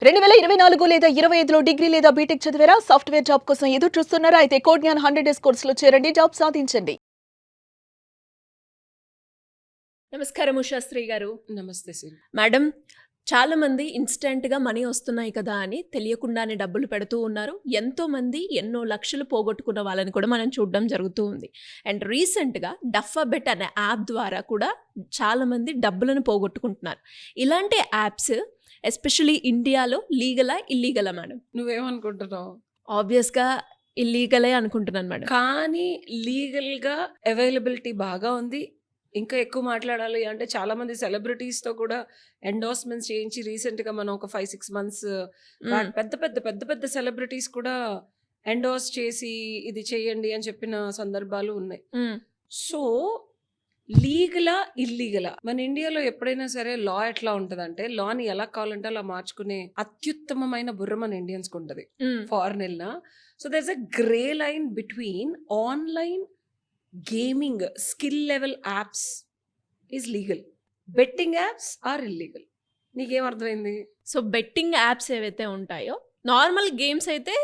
2024 లేదా 25లో డిగ్రీ లేదా బీటెక్ చదివారా? సాఫ్ట్‌వేర్ జాబ్ కోసం ఎదురు చూస్తున్నారా? అయితే కోడ్‌జ్ఞాన్ 100 డేస్ కోర్సులో చేరండి. జాబ్ సాధించండి. నమస్కారం ఉషాశ్రీ గారు. నమస్తే సిరి. మేడం, చాలామంది ఇన్‌స్టాంట్‌గా మనీ వస్తున్నాయి కదా అని తెలియకుండానే డబ్బులు పెడుతూ ఉన్నారు. ఎంతోమంది ఎన్నో లక్షలు పోగొట్టుకున్న వాళ్ళని కూడా మనం చూడడం జరుగుతూ ఉంది. అండ్ రీసెంట్‌గా డఫాబెట్ అనే యాప్ ద్వారా కూడా చాలామంది డబ్బులను పోగొట్టుకుంటున్నారు. ఇలాంటి యాప్స్ ఎస్పెషల్లీ ఇండియాలో లీగలా? ఇల్లీగలా మేడం? నువ్వేమనుకుంటున్నావు? ఆబ్వియస్‌గా ఇల్లీగలే అనుకుంటున్నాను మేడం. కానీ లీగల్‌గా అవైలబిలిటీ బాగా ఉంది. ఇంకా ఎక్కువ మాట్లాడాలి అంటే చాలామంది సెలబ్రిటీస్‌తో కూడా ఎండోర్స్‌మెంట్స్ చేయించి రీసెంట్‌గా మనం ఒక 5, 6 మంత్స్ హ్మ్. పెద్ద పెద్ద సెలబ్రిటీస్ కూడా ఎండోర్స్ చేసి ఇది చేయండి అని చెప్పిన సందర్భాలు ఉన్నాయి. హ్మ్. సో, లీగలా? ఇల్లీగలా? మన ఇండియాలో ఎప్పుడైనా సరే లా ఎట్లా ఉంటదంటే, లాని ఎలా కావాలంటే అలా మార్చుకునే అత్యుత్తమమైన బుర్ర మన ఇండియన్స్‌కి ఉంటది. హ్మ్. ఫారెన్ ఎళ్ళినా. So, there is a grey line between online gaming skill level apps is legal. Betting apps are illegal. నీకేం అర్థమైంది? సో, బెట్టింగ్ యాప్స్ ఏవైతే ఉంటాయో, నార్మల్ గేమ్స్ అయితే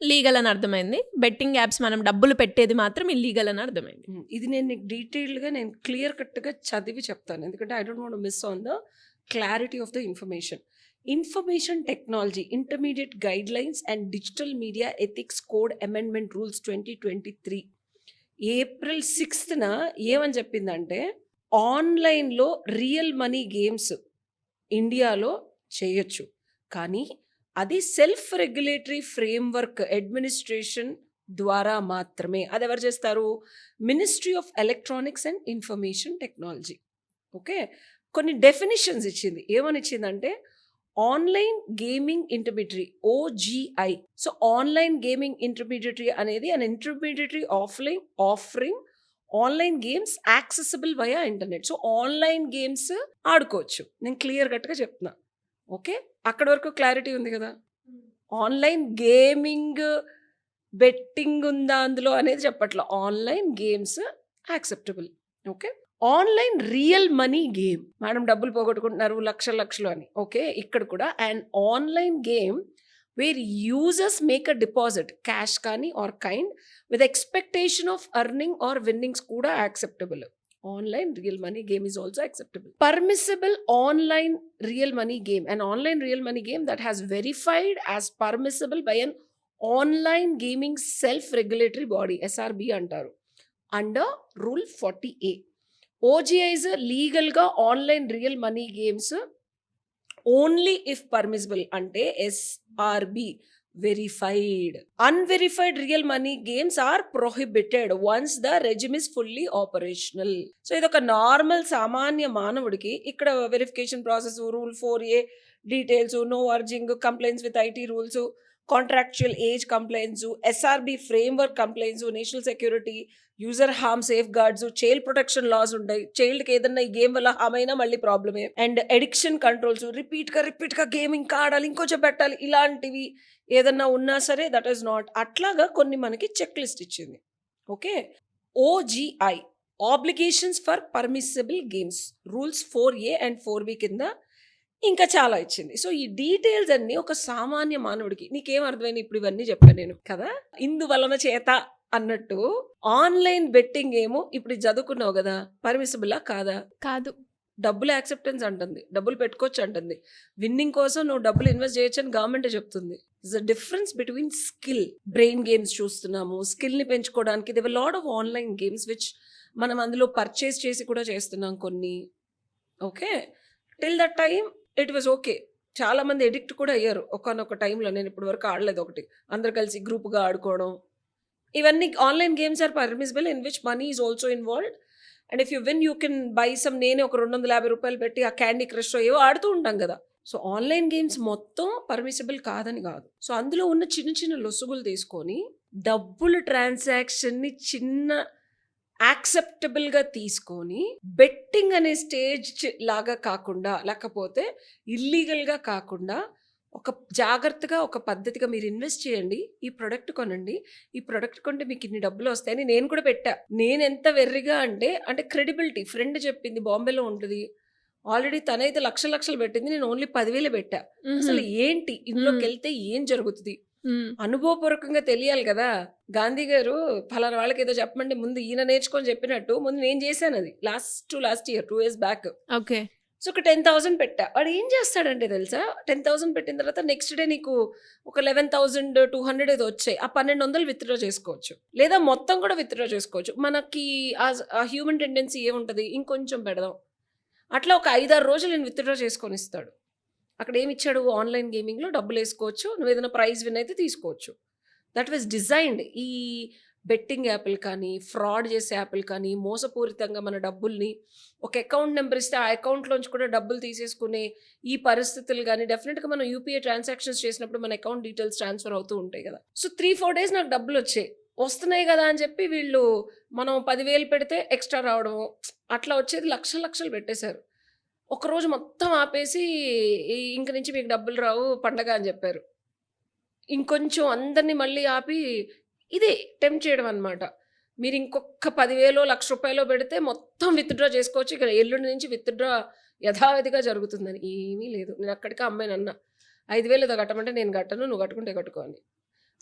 లీగల్ అని అర్థమైంది. బెట్టింగ్ యాప్స్ మనం డబ్బులు పెట్టేది మాత్రం ఇల్లీగల్ అని అర్థమైంది. ఇది నేను నీకు డీటెయిల్డ్‌గా నేను క్లియర్ కట్‌గా చదివి చెప్తాను. ఎందుకంటే I don't want to miss on the clarity of the information. Information technology intermediate guidelines and digital media ethics code amendment rules 2023 April 6న ఏమని చెప్పిందంటే, ఆన్‌లైన్‌లో రియల్ మనీ గేమ్స్ ఇండియాలో చేయొచ్చు. కానీ అది సెల్ఫ్ రెగ్యులేటరీ ఫ్రేమ్‌వర్క్ అడ్మినిస్ట్రేషన్ ద్వారా మాత్రమే. అదెవరు చేస్తారు? Ministry of electronics and information technology. Okay. కొన్ని డెఫినిషన్స్ ఇచ్చింది. ఏమని ఇచ్చిందంటే, online gaming intermediary OGI. So, online gaming intermediary అనేది an intermediary offering online games accessible via internet. So, online games ఆడుకోవచ్చు. నేను క్లియర్ కట్‌గా చెప్తున్నా. ఓకే. అక్కడి వరకు క్లారిటీ ఉంది కదా! ఆన్‌లైన్ గేమింగ్, బెట్టింగ్ ఉందా అందులో అనేది చెప్పట్ల. Online games acceptable. Okay. Online real money game. Madam డబ్బులు పోగొట్టుకుంటున్నారు లక్షలు లక్షలు అని. ఓకే. ఇక్కడ కూడా and online game where users make a deposit cash కానీ or kind with expectation of earning or winnings కూడా acceptable. Online real money game is also acceptable. Permissible online real money game. An online real money game that has verified as permissible by an online gaming self regulatory body SRB అంటారు. Under rule 40A. OGIs లీగల్‌గా online real money games only if permissible అంటే SRB verified. Unverified real money games are prohibited once the regime is fully operational. So, ఇదొక normal సామాన్య మానవుడికి ఇక్కడ verification process rule 4A details, no urging, complaints with IT rules, contractual age complaints, SRB framework complaints, national security, user harm safeguards, child protection loss ఉంటాయి. చైల్డ్‌కి ఏదన్నా ఈ game వల్ల harm అయినా మళ్ళీ ప్రాబ్లమే. అండ్ అడిక్షన్ కంట్రోల్స్, రిపీట్‌గా గేమ్ ఇంకా ఆడాలి, ఇంకొంచెం పెట్టాలి, ఇలాంటివి ఏదన్నా ఉన్నా సరే దట్ ఈస్ నాట్. అట్లాగా కొన్ని మనకి చెక్ లిస్ట్ ఇచ్చింది. Okay. OGI obligations for permissible games rules 4A and 4B కింద ఇంకా చాలా ఇచ్చింది. సో, ఈ డీటెయిల్స్ అన్నీ ఒక సామాన్య మానవుడికి నీకేం అర్థమైంది ఇప్పుడు ఇవన్నీ చెప్పాను నేను కదా! ఇందువలన చేత అన్నట్టు ఆన్‌లైన్ బెట్టింగ్ ఏమో ఇప్పుడు ఇది చదువుకున్నావు గదా! పర్మిసిబులా? కాదా? కాదు. డబ్బులు యాక్సెప్టెన్స్ అంటుంది. డబ్బులు పెట్టుకోవచ్చు అంటుంది. విన్నింగ్ కోసం నువ్వు డబ్బులు ఇన్వెస్ట్ చేయొచ్చని గవర్నమెంటే చెప్తుంది. This a difference between skill. Brain games చూస్తున్నాము. స్కిల్‌ని పెంచుకోవడానికి there were lot of online games which మనం అందులో పర్చేస్ చేసి కూడా చేస్తున్నాం కొన్ని. Okay. Till that time it was okay. చాలామంది అడిక్ట్ కూడా అయ్యారు. ఒకానొక టైంలో నేను ఇప్పటి వరకు ఆడలేదు ఒకటి. అందరూ కలిసి గ్రూప్‌గా ఆడుకోవడం. ఇవన్నీ online games are permissible in which money is also involved. And if you win you can buy some. నేనే ఒక రూ. 250 పెట్టి ఆ క్యాండీ క్రషో ఏవో ఆడుతూ ఉంటాం గదా! సో, ఆన్‌లైన్ గేమ్స్ మొత్తం పర్మిసిబుల్ కాదని గాదు. సో, అందులో ఉన్న చిన్న చిన్న లొసుగులు తీసుకొని డబ్బులు ట్రాన్సాక్షన్‌ని చిన్న యాక్సెప్టబుల్‌గా తీసుకొని బెట్టింగ్ అనే స్టేజ్ లాగా కాకుండా, లేకపోతే ఇల్లీగల్‌గా కాకుండా ఒక జాగ్రత్తగా, ఒక పద్ధతిగా మీరు ఇన్వెస్ట్ చేయండి. ఈ ప్రొడక్ట్ కొనండి. ఈ ప్రొడక్ట్ కొంటే మీకిన్ని డబ్బులొస్తాయని నేను కూడా పెట్టా. నేనెంత వెర్రిగా అంటే క్రెడిబిలిటీ ఫ్రెండ్ చెప్పింది బాంబేలో ఉంటది. ఆల్రెడీ తనైతే లక్షలు పెట్టింది. నేను ఓన్లీ 10,000 పెట్టా. అసలు ఏంటి? ఇందులోకెళ్తే ఏం జరుగుతది? అనుభవపూర్వకంగా తెలియాలి కదా! గాంధీ గారు ఫలానా వాళ్ళకేదో చెప్పమంటే ముందు ఈయన నేర్చుకొని చెప్పినట్టు ముందు నేను చేశానది. Last year 2 years back. Okay. So, ఒక 10,000 పెట్టా. వాడు ఏం చేస్తాడంటే తెలుసా? 10,000 పెట్టిన తర్వాత నెక్స్ట్ డే నీకు ఒక 11,200 ఏదో వచ్చాయి. ఆ 1,200 విత్‌డ్రా చేసుకోవచ్చు. లేదా మొత్తం కూడా విత్‌డ్రా చేసుకోవచ్చు. మనకి ఆ హ్యూమన్ టెండెన్సీ ఏముంటది? ఇంకొంచెం పెడదాం. అట్లా ఒక 5, 6 రోజులు నేను విత్‌డ్రా చేసుకొనిస్తాడు. అక్కడ ఏమిచ్చాడు? ఆన్‌లైన్ గేమింగ్‌లో డబ్బులేసుకోవచ్చు. నువ్వేదైనా ప్రైజ్ విన్ అయితే తీసుకోవచ్చు. That was designed. ఈ బెట్టింగ్ యాప్‌లు కానీ, ఫ్రాడ్ చేసే యాప్‌లు కానీ, మోసపూరితంగా మన డబ్బుల్ని ఒక అకౌంట్ నంబర్ ఇస్తే ఆ అకౌంట్‌లోంచి కూడా డబ్బులు తీసేసుకునే ఈ పరిస్థితులు గానీ, డెఫినిట్‌గా మనం యూపీఐ ట్రాన్సాక్షన్స్ చేసినప్పుడు మన అకౌంట్ డీటెయిల్స్ ట్రాన్స్‌ఫర్ అవుతూ ఉంటాయి కదా! సో, 3, 4 డేస్ నాకు డబ్బులొచ్చాయి. వస్తున్నాయి కదా అని చెప్పి వీళ్ళు మనం 10,000 పెడితే ఎక్స్‌ట్రా రావడము, అట్లా వచ్చేది లక్షలు పెట్టేశారు. ఒకరోజు మొత్తం ఆపేసి ఇంక నుంచి మీకు డబ్బులు రావు పండగ అని చెప్పారు. ఇంకొంచెం అందరిని మళ్ళీ ఆపి ఇదే టెంప్ట్ చేయడం అనమాట. మీరు ఇంకొక 10,000 1,00,000 పెడితే మొత్తం విత్‌డ్రా చేసుకోవచ్చు. ఇక ఎల్లుండి నుంచి విత్‌డ్రా యథావిధిగా జరుగుతుందని. ఏమీ లేదు. నేను అక్కడికే అమ్మాయినన్నా. 5,000 ఏదో కట్టమంటే నేను కట్టను. నువ్వు కట్టుకుంటే కట్టుకో అని.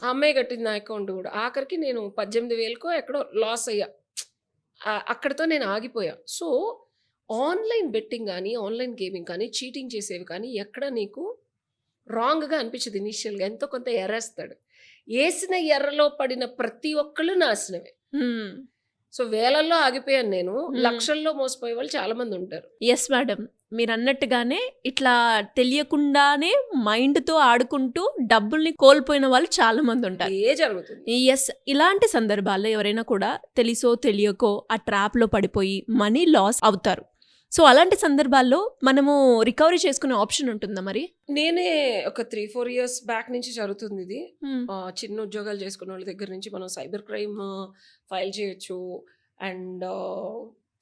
ఆ అమ్మాయి కట్టింది నా అకౌంట్ కూడా. ఆఖరికి నేను 18,000కో ఎక్కడో లాస్ అయ్యా. అక్కడితో నేను ఆగిపోయా. సో, ఆన్‌లైన్ బెట్టింగ్ గానీ, ఆన్‌లైన్ గేమింగ్ కానీ, చీటింగ్ చేసేవి కానీ ఎక్కడ నీకు రాంగ్‌గా అనిపించదు ఇనీషియల్‌గా. ఎంతో కొంత ఎర్రేస్తాడు. ఏసిన ఎర్రలో పడిన ప్రతి ఒక్కళ్ళు నాశనమే. సో, వేలల్లో ఆగిపోయాను నేను. లక్షల్లో మోసపోయే వాళ్ళు చాలా మంది ఉంటారు. Yes madam. మీరన్నట్టుగానే ఇట్లా తెలియకుండానే మైండ్‌తో ఆడుకుంటూ డబ్బుల్ని కోల్పోయిన వాళ్ళు చాలా మంది ఉంటారు. ఇదే జరుగుతుంది. యెస్. ఇలాంటి సందర్భాల్లో ఎవరైనా కూడా తెలిసో తెలియకో ఆ ట్రాప్‌లో పడిపోయి మనీ లాస్ అవుతారు. సో, అలాంటి సందర్భాల్లో మనము రికవరీ చేసుకునే ఆప్షన్ ఉంటుందా మరి? నేనే ఒక 3, 4 ఇయర్స్ బ్యాక్ నుంచి జరుగుతుందిది. హ్మ్. చిన్న ఉద్యోగాలు చేసుకున్నోళ్ళ దగ్గర నుంచి మనం సైబర్ క్రైమ్ ఫైల్ చేయొచ్చు. అండ్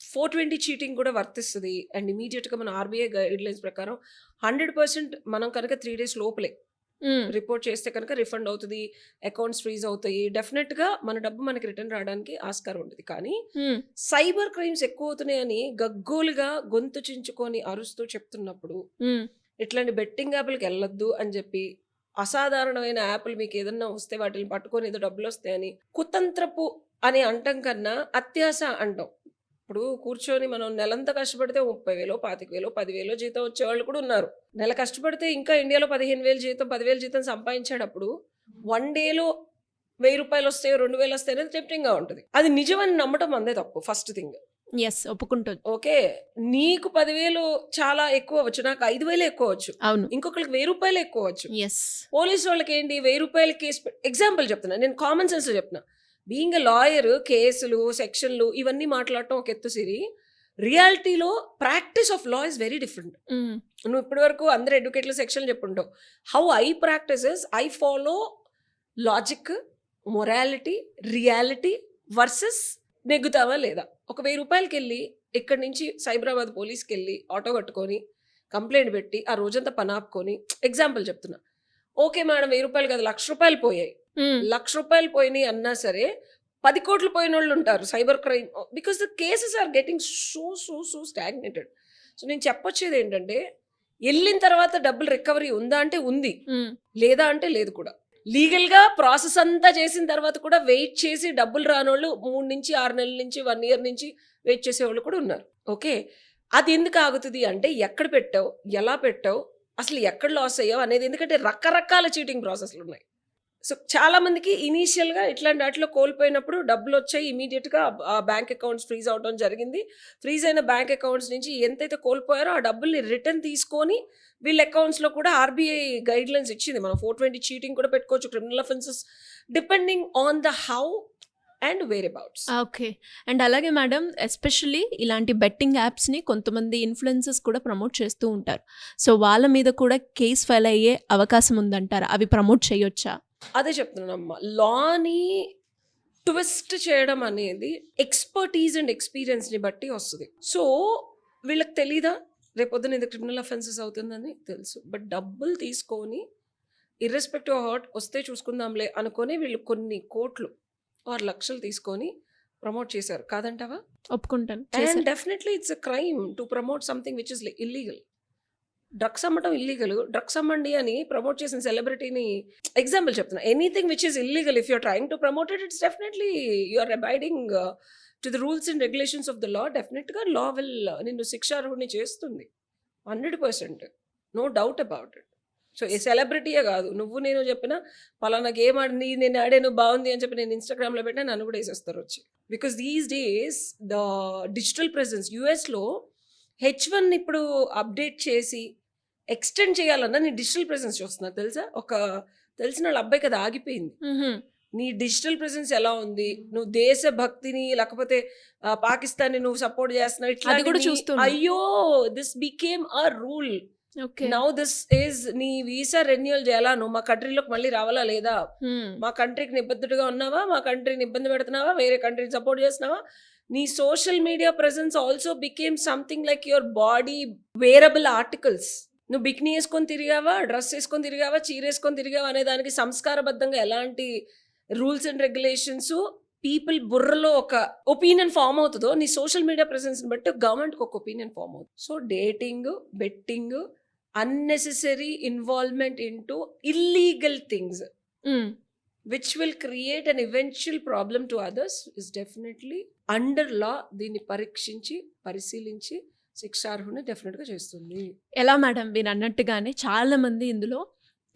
420 చీటింగ్ కూడా వర్తిస్తది. అండ్ ఇమ్మీడియేట్‌గా మన ఆర్‌బీఐ గైడ్‌లైన్స్ ప్రకారం 100% మనం కనుక 3 డేస్ లోపలే హ్మ్. రిపోర్ట్ చేస్తే కనుక రిఫండ్ అవుతది. అకౌంట్స్ ఫ్రీజ్ అవుతాయి. డెఫినెట్‌గా మన డబ్బు మనకి రిటర్న్ రావడానికి ఆస్కారం ఉంటది. కానీ హ్మ్. సైబర్ క్రైమ్స్ ఎక్కువవుతున్నాయని గగ్గోలుగా గొంతు చించుకొని అరుస్తూ చెప్తున్నప్పుడు హ్మ్. ఇట్లాంటి బెట్టింగ్ యాప్‌లకి ఎళ్ళొద్దు అని చెప్పి, అసాధారణమైన యాప్‌లు మీకేదన్నా వస్తే వాటిల్ని పట్టుకొని ఏదో డబ్బులొస్తాయని కుతంత్రపు అని అంటం కన్నా అత్యాశ అంటాం. ఇప్పుడు కూర్చొని మనం నెలంతా కష్టపడితే 30,000, 25,000, 10,000 జీతం వచ్చేవాళ్ళు కూడా ఉన్నారు. నెల కష్టపడితే ఇంకా ఇండియాలో 15,000 జీతం, 10,000 జీతం సంపాదించేటప్పుడు వన్ డేలో రూ. 1,000 వస్తాయో, 2,000 వస్తాయో అనేది టెంప్టింగ్‌గా ఉంటది. అది నిజమని నమ్మటం మనదే తప్పు ఫస్ట్ థింగ్. యెస్. ఒప్పుకుంటూ. ఓకే. నీకు 10,000 చాలా ఎక్కువవచ్చు. నాకు 5,000 ఎక్కువవచ్చు. అవును. ఇంకొకళ్ళకి రూ. 1,000 ఎక్కువవచ్చు. యెస్. పోలీసు వాళ్ళకేంటి రూ. 1,000 కేసు ఎగ్జాంపుల్ చెప్తున్నా. నేను కామన్ సెన్స్‌లో చెప్తున్నా. బీయింగ్ ఎ లాయర్ కేసులు, సెక్షన్‌లు ఇవన్నీ మాట్లాడటం ఒక ఎత్తు సిరి. రియాలిటీలో practice of law is very different. Hmm. నువ్వు ఇప్పటివరకు అందరు అడ్వకేట్‌లు సెక్షన్‌లు చెప్పుంటావు. How I practise is I follow logic, morality, reality versus నెగ్గుతావా లేదా? ఒక రూ. 1,000కెళ్ళి ఇక్కడి నుంచి సైబరాబాద్ పోలీస్‌కెళ్ళి ఆటో కట్టుకొని కంప్లెయింట్ పెట్టి ఆ రోజంతా పనాపుకొని ఎగ్జాంపుల్ చెప్తున్నా. ఓకే మేడం రూ. 1,000 కాదు రూ. 1,00,000 పోయాయి. హ్మ్. రూ. 1,00,000 పోయినాయి అన్నా సరే 10 కోట్లు పోయినోళ్ళు ఉంటారు cyber crime. Because the cases are getting so stagnated. So, నేను చెప్పొచ్చేది ఏంటంటే ఎళ్ళిన తర్వాత డబ్బులు రికవరీ ఉందా అంటే ఉంది. హ్మ్. లేదా అంటే లేదు కూడా. లీగల్‌గా ప్రాసెస్ అంతా చేసిన తర్వాత కూడా వెయిట్ చేసి డబ్బులు రానోళ్ళు 3-6 నెలల నుంచి 1 ఇయర్ నుంచి వెయిట్ చేసేవాళ్ళు కూడా ఉన్నారు. ఓకే. అది ఎందుకు ఆగుతది అంటే ఎక్కడ పెట్టావు? ఎలా పెట్టావు? అసలు ఎక్కడ లాస్ అయ్యావు అనేది. ఎందుకంటే రకరకాల చీటింగ్ ప్రాసెస్‌లు ఉన్నాయి. సో, చాలా మందికి ఇనీషియల్‌గా ఇట్లాంటి వాటిలో కోల్పోయినప్పుడు డబ్బులొచ్చాయి. ఇమ్మీడియేట్‌గా బ్యాంక్ అకౌంట్స్ ఫ్రీజ్ అవ్వడం జరిగింది. ఫ్రీజ్ అయిన బ్యాంక్ అకౌంట్స్ నుంచి ఎంతైతే కోల్పోయారో ఆ డబ్బుల్ని రిటర్న్ తీసుకొని వీళ్ళ అకౌంట్స్‌లో కూడా ఆర్‌బీఐ గైడ్‌లైన్స్ ఇచ్చింది. మనం 420 చీటింగ్ కూడా పెట్టుకోవచ్చు. Criminal offences depending on the how and whereabouts. Okay. And అలాగే మేడం ఎస్పెషల్లీ ఇలాంటి బెట్టింగ్ యాప్స్‌ని కొంతమంది ఇన్‌ఫ్లుయెన్సర్స్ కూడా ప్రమోట్ చేస్తూ ఉంటారు. సో, వాళ్ళ మీద కూడా కేస్ ఫైల్ అయ్యే అవకాశం ఉందంటారా? అవి ప్రమోట్ చేయొచ్చా? అదే చెప్తున్నానమ్మా. లాని ట్విస్ట్ చేయడం అనేది ఎక్స్‌పర్టీస్ అండ్ ఎక్స్‌పీరియన్స్‌ని బట్టి వస్తది. సో, వీళ్ళకి తెలీదా? రేపొద్దున ఇది క్రిమినల్ అఫెన్సెస్ అవుతుందని తెలుసు. బట్ డబ్బులు తీసుకొని ఇర్రెస్పెక్టివ్ ఆఫ్ వాట్ వస్తే చూసుకుందాంలే అనుకోని వీళ్ళు కొన్ని కోట్లు ఆర్ లక్షలు తీసుకొని ప్రమోట్ చేశారు, కాదంటావా? ఒప్పుకుంటాను. అండ్ చేశారు. Definitely it's a crime to promote something which is illegal. Drugs అమ్మటం ఇల్లీగల్. డ్రగ్స్ అమ్మండి అని ప్రమోట్ చేసిన సెలబ్రిటీని ఎగ్జాంపుల్ చెప్తున్నా. Anything which is illegal if you're trying to promote it, it's definitely you are abiding to the rules and regulations of the law. డెఫినెట్గా law will నిన్ను శిక్షార్హుడిని చేస్తుంది 100%. No doubt about it. So ఏ సెలబ్రిటీయే కాదు, నువ్వు నేను చెప్పిన పలానా గేమ్ ఆడి నేను ఆడాను బాగుంది అని చెప్పి నేను ఇన్స్టాగ్రామ్లో పెట్టినా నన్ను కూడా వేసేస్తారు వచ్చి. Because these days the digital presence యూఎస్లో H1 ఇప్పుడు అప్డేట్ చేసి ఎక్స్టెండ్ చేయాలన్నా నీ డిజిటల్ ప్రెజెన్స్ చూస్తున్నారు తెలుసా. ఒక తెలిసిన వాళ్ళ అబ్బాయి కదా ఆగిపోయింది. నీ డిజిటల్ ప్రెజెన్స్ ఎలా ఉంది, నువ్వు దేశభక్తిని లేకపోతే పాకిస్తాన్ని నువ్వు సపోర్ట్ చేస్తున్నావు ఇట్లా అది కూడా చూస్తున్నా. అయ్యో this became a rule. Okay. Now this is నీ వీసా రెన్యువల్ చేయాలా, నువ్వు మా కంట్రీలోకి మళ్ళీ రావాలా లేదా, మా కంట్రీకి నిబద్ధుడిగా ఉన్నావా, మా కంట్రీని ఇబ్బంది పెడుతున్నావా, వేరే కంట్రీని సపోర్ట్ చేస్తున్నావా. నీ social media presence also became something like your body wearable articles. నువ్వు బిక్నీ వేసుకొని తిరిగావా, డ్రెస్ వేసుకొని తిరిగావా, చీర వేసుకొని తిరిగావా అనే దానికి సంస్కారబద్ధంగా ఎలాంటి రూల్స్ అండ్ రెగ్యులేషన్స్ పీపుల్ బుర్రలో ఒక ఒపీనియన్ ఫామ్ అవుతుందో నీ సోషల్ మీడియా ప్రెసెన్స్ని బట్టి గవర్నమెంట్కి ఒక ఒపీనియన్ ఫామ్ అవుతుంది. So dating, betting, unnecessary involvement into illegal things which will create an eventual problem to others is definitely under law. దీన్ని పరీక్షించి పరిశీలించి శిక్షార్హుని డెఫినెట్గా చేస్తుంది. ఎలా మేడం మీరు అన్నట్టుగానే చాలా మంది ఇందులో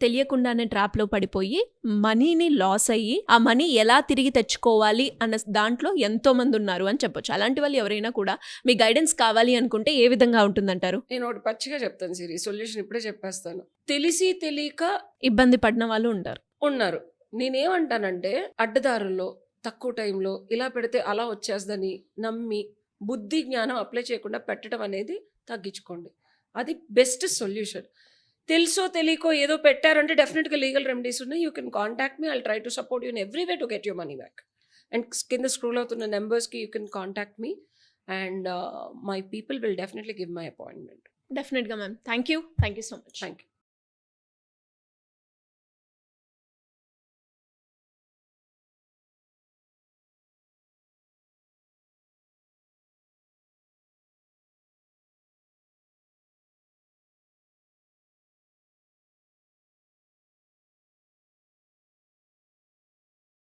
తెలియకుండానే ట్రాప్లో పడిపోయి మనీని లాస్ అయ్యి ఆ మనీ ఎలా తిరిగి తెచ్చుకోవాలి అన్న దాంట్లో ఎంతో మంది ఉన్నారు అని చెప్పొచ్చు. అలాంటి వాళ్ళు ఎవరైనా కూడా మీ గైడెన్స్ కావాలి అనుకుంటే ఏ విధంగా ఉంటుందంటారు? నేను ఒకటి పచ్చిగా చెప్తాను సిరి, సొల్యూషన్ ఇప్పుడే చెప్పేస్తాను. తెలిసి తెలియక ఇబ్బంది పడిన వాళ్ళు ఉన్నారు. నేనేమంటానంటే అడ్డదారుల్లో తక్కువ టైంలో ఇలా పెడితే అలా వచ్చేస్తుందని నమ్మి బుద్ధి జ్ఞానం అప్లై చేయకుండా పెట్టడం అనేది తగ్గించుకోండి. అది బెస్ట్ సొల్యూషన్. తెలుసో తెలియకో ఏదో పెట్టారంటే డెఫినెట్గా లీగల్ రెమెడీస్ ఉన్నాయి. You can contact me, I'll try to support you in every way to get your money back. And కింద స్క్రోల్ అవుతున్న నెంబర్స్కి you can contact me and my people will definitely give my appointment. డెఫినెట్గా ma'am. Thank you so much. Thank you.